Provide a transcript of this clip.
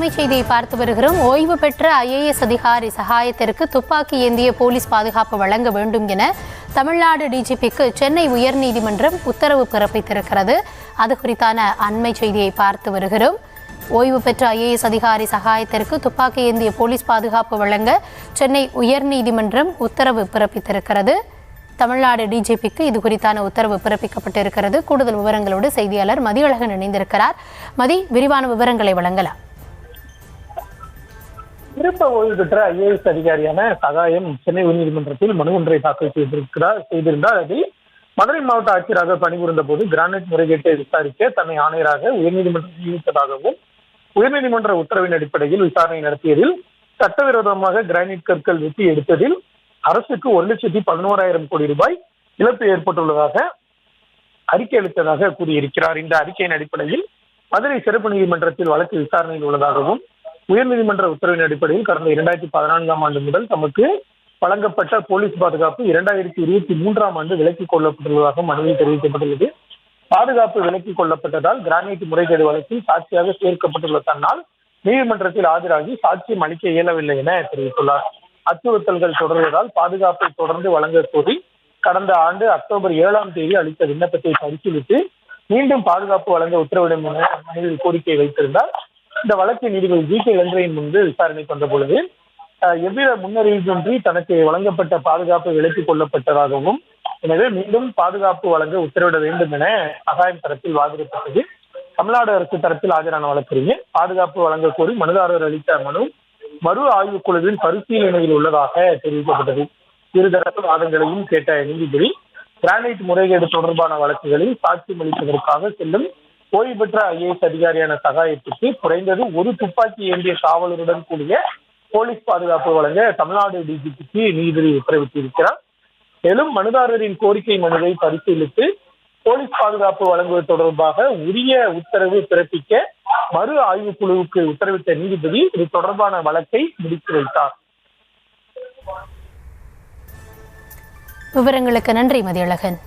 அண்மை செய்தியை பார்த்து வருகிறோம். ஓய்வு பெற்ற IAS அதிகாரி சகாயத்திற்கு துப்பாக்கி ஏந்திய போலீஸ் பாதுகாப்பு வழங்க வேண்டும் என தமிழ்நாடு DGPக்கு சென்னை உயர்நீதிமன்றம் உத்தரவு பிறப்பித்திருக்கிறது. அது குறித்தான அண்மை செய்தியை பார்த்து வருகிறோம். ஓய்வு பெற்ற IAS அதிகாரி சகாயத்திற்கு துப்பாக்கி ஏந்திய போலீஸ் பாதுகாப்பு வழங்க சென்னை உயர்நீதிமன்றம் உத்தரவு பிறப்பித்திருக்கிறது. தமிழ்நாடு DGPக்கு இது குறித்தான உத்தரவு பிறப்பிக்கப்பட்டிருக்கிறது. கூடுதல் விவரங்களோடு செய்தியாளர் மதியழகன் இணைந்திருக்கிறார். மதி, விரிவான விவரங்களை வழங்கலாம். சிறப்பு ஓய்வு பெற்ற IAS அதிகாரியான சகாயம் சென்னை உயர்நீதிமன்றத்தில் மனு ஒன்றை தாக்கல் செய்திருந்தார். அதில் மதுரை மாவட்ட ஆட்சியராக பணிபுரிந்த போது கிரானைட் முறைகேட்டை விசாரிக்க தன்னை ஆணையராக உயர்நீதிமன்றம் நியமித்ததாகவும் உயர்நீதிமன்ற உத்தரவின் அடிப்படையில் விசாரணை நடத்தியதில் சட்டவிரோதமாக கிரானைட் கற்கள் வெட்டி எடுத்ததில் அரசுக்கு 1,11,000 கோடி ரூபாய் இழப்பு ஏற்பட்டுள்ளதாக அறிக்கை அளித்ததாக கூறியிருக்கிறார். இந்த அறிக்கையின் அடிப்படையில் மதுரை சிறப்பு நீதிமன்றத்தில் வழக்கு விசாரணையில் உள்ளதாகவும் உயர்நீதிமன்ற உத்தரவின் அடிப்படையில் கடந்த 2014ஆம் ஆண்டு முதல் தமக்கு வழங்கப்பட்ட போலீஸ் பாதுகாப்பு 2023ஆம் ஆண்டு விலக்கிக் கொள்ளப்பட்டுள்ளதாக மனுவில் தெரிவிக்கப்பட்டுள்ளது. பாதுகாப்பு விலக்கிக் கொள்ளப்பட்டதால் கிரானைட் முறைகேடு வழக்கில் சாட்சியாக சேர்க்கப்பட்டுள்ள தன்னால் நீதிமன்றத்தில் ஆஜராகி சாட்சியம் அளிக்க இயலவில்லை என தெரிவித்துள்ளார். அச்சுறுத்தல்கள் தொடர்வதால் பாதுகாப்பை தொடர்ந்து வழங்க கோரி கடந்த ஆண்டு அக்டோபர் 7ஆம் தேதி அளித்த விண்ணப்பத்தை பரிசீலித்து மீண்டும் பாதுகாப்பு வழங்க உத்தரவிடும் என மனுவில் கோரிக்கை வைத்திருந்தார். இந்த வழக்கை நீதிபதி GK இளந்திரையின் முன்பு விசாரணை கொண்ட பொழுது எவ்வித முன்னறிவிப்பின்றி தனக்கு வழங்கப்பட்ட பாதுகாப்பு விலக்கிக் கொள்ளப்பட்டதாகவும் எனவே மீண்டும் பாதுகாப்பு வழங்க உத்தரவிட வேண்டும் என சகாயம் தரப்பில் வாதிடப்பட்டது. தமிழ்நாடு அரசு தரப்பில் ஆஜரான வழக்கறிஞர் பாதுகாப்பு வழங்க கோரி மனுதாரர் அளித்த மனு மறு ஆய்வுக் குழுவின் பரிசீலனையில் உள்ளதாக தெரிவிக்கப்பட்டது. இருதரப்பு வாதங்களையும் கேட்ட நீதிபதி கிரானைட் முறைகேடு தொடர்பான வழக்குகளில் சாட்சியம் அளிப்பதற்காக செல்லும் ஓய்வு பெற்ற IAS அதிகாரியான சகாயத்துக்கு குறைந்தது ஒரு துப்பாக்கி ஏந்திய காவலருடன் கூடிய போலீஸ் பாதுகாப்பு வழங்க தமிழ்நாடு DGPக்கு நீதிபதி உத்தரவிட்டிருக்கிறார். மேலும் மனுதாரரின் கோரிக்கை மனுவை பரிசீலித்து போலீஸ் பாதுகாப்பு வழங்குவது தொடர்பாக உரிய உத்தரவு பிறப்பிக்க மறு ஆய்வு குழுவுக்கு உத்தரவிட்ட நீதிபதி இது தொடர்பான வழக்கை முடித்து வைத்தார். விவரங்களுக்கு நன்றி மதியழகன்.